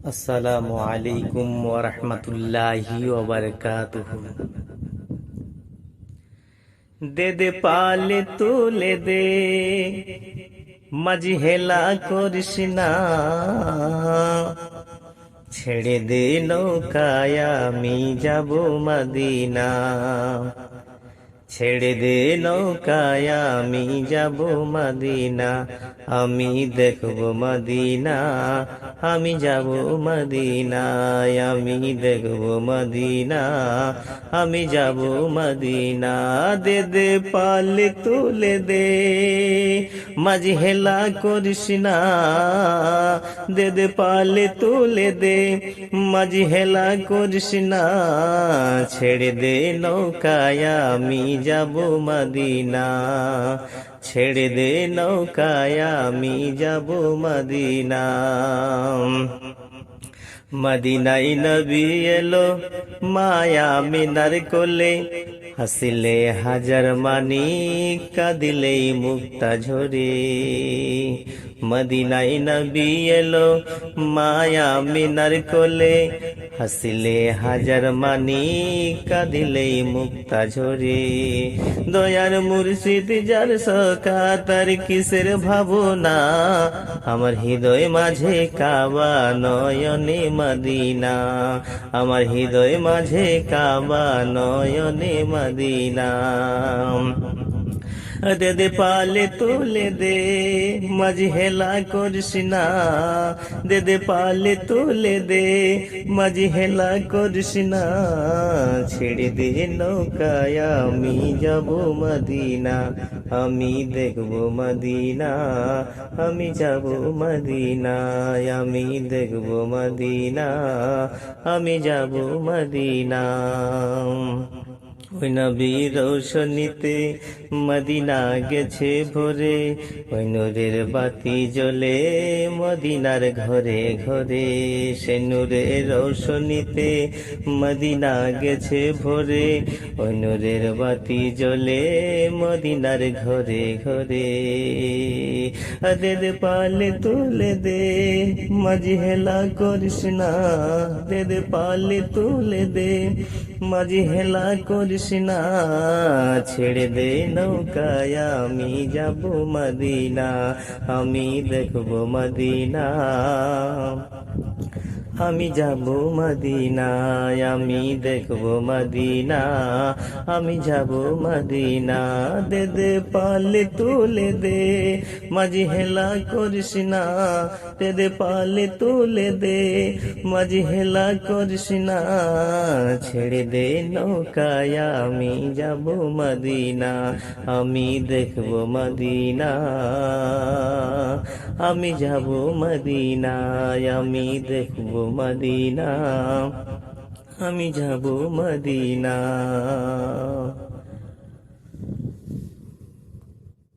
আসসালামু আলাইকুম ওয়া রাহমাতুল্লাহি ওয়া বারাকাতুহু। দে দে পালে তুলে দে, মাঝি হেলা করিস না। ছেড়ে দে নৌকায় আমি যাব মদিনা। ছেড়ে দে নৌকায় আমি যাব মদিনা। আমি দেখব মদিনা, আমি যাব মদিনায়। আমি দেখব মদিনা, আমি যাব মদিনা। দে দে পালে তুলে দে, মাঝি হেলা করিস না। দে দে পালে তুলে দে, মাঝি হেলা করিস না। ছেড়ে দে নৌকায় আমি যাব মদিনা। ছেড়ে দে নৌকায় আমি যাব মদিনা। মদিনায় নবী এলো মায়া মিনার কোলে, হাসিলে হাজার মানি কাঁদিলে মুক্তা ঝরে। মদিনায় নবী এলো মায়া মিনার কোলে, হাসিলে হাজার মানি কাঁদিলে মুক্তা ঝরে। দয়ার মুর্শিদ যার সখা তার কিসের ভাবনা, আমার হৃদয় মাঝে কাবা নয়নে মদিনা। আমার হৃদয় মাঝে কাবা নয়নে মদিনা। দে দে পালে তুলে দে, মাঝি হেলা করিস না। দে দে পালে তুলে দে, মাঝি হেলা করিস না। ছেড়ে দে নৌকায় আমি যাব মদিনা। আমি দেখব মদিনা, আমি যাব মদিনায়। আমি দেখব মদিনা, আমি যাব মদিনা। ওই নবীর রৌশনীতে মদিনা গেছে ভরে, ওই নূরের বাতি জ্বলে মদিনার ঘরে ঘরে। সে নূরের রৌশনীতে মদিনা গেছে ভরে, ওই নূরের বাতি জ্বলে মদিনার ঘরে ঘরে। দে দে পালে তুলে দে, মাঝি হেলা করিস না। দে দে পালে তুলে দে, মাঝি হেলা করিস না। ছেড়ে দে নৌকায় আমি যাব মদিনা। আমি দেখব মদিনা, আমি যাব মদিনায়। আমি দেখব মদিনা, আমি যাব মদিনা। দে দে পালে তুলে দে, মাঝি হেলা করিস না। দে দে পালে তুলে দে, মাঝি হেলা করিস না। ছেড়ে দে নৌকায় আমি যাব মদিনা। আমি দেখব মদিনা, আমি যাব মদিনায়। আমি দেখব মদিনা, আমি যাব মদিনা।